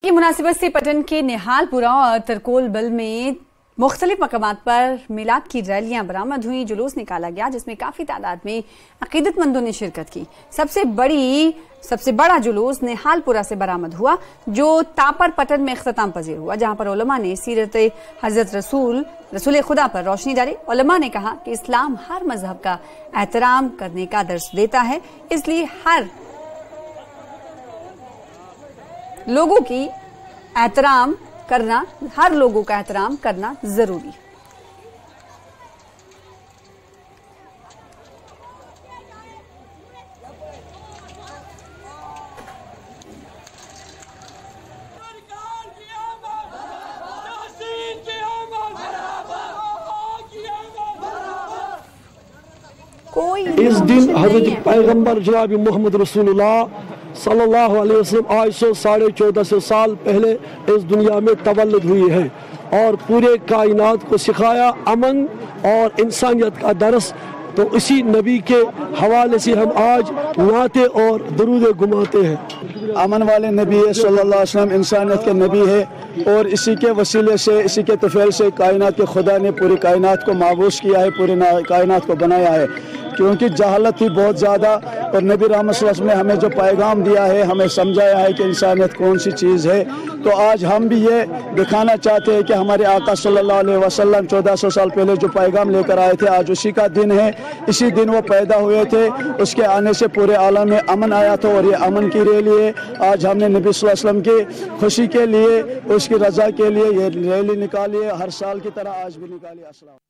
की मुनासिबत से पटन के निहालपुरा और तरकोल बल में मुख्तलिफ मकामात पर मिलाद की रैलियां बरामद हुई। जुलूस निकाला गया जिसमें काफी तादाद में अकीदतमंदों ने शिरकत की। सबसे बड़ा जुलूस निहालपुरा से बरामद हुआ जो तापर पटन में इख्तिताम पजीर हुआ, जहां पर उलमा ने सीरत हजरत रसूल खुदा पर रोशनी डाली। उलमा ने कहा कि इस्लाम हर मजहब का एहतराम करने का दर्स देता है, इसलिए हर लोगों का एहतराम करना जरूरी है। इस दिन हजरत पैगंबर जनाब मोहम्मद रसूलुल्लाह सल्लल्लाहु अलैहि वसल्लम आज से 1450 साल पहले इस दुनिया में तवल्लुद हुई है और पूरे कायनात को सिखाया अमन और इंसानियत का दर्स। तो इसी नबी के हवाले से हम आज नाते और दरूद गुमाते हैं। अमन वाले नबी सल्लल्लाहु अलैहि वसल्लम इंसानियत के नबी है और इसी के वसीले से, इसी के तफैल से कायनात के खुदा ने पूरी कायनात को माबूस किया है, पूरी कायनात को बनाया है, क्योंकि जहालत थी बहुत ज़्यादा। और नबी रहमत सल्लल्लाहु अलैहि वसल्लम ने हमें जो पैगाम दिया है, हमें समझाया है कि इंसानियत कौन सी चीज़ है। तो आज हम भी ये दिखाना चाहते हैं कि हमारे आका सल्लल्लाहु अलैहि वसल्लम 1400 साल पहले जो पैगाम लेकर आए थे, आज उसी का दिन है। इसी दिन वो पैदा हुए थे, उसके आने से पूरे आलम में अमन आया था और ये अमन की रैली है। आज हमने नबी सल्लल्लाहु अलैहि वसल्लम की खुशी के लिए, उसकी रज़ा के लिए ये रैली निकाली है, हर साल की तरह आज भी निकाली। अस्सलाम।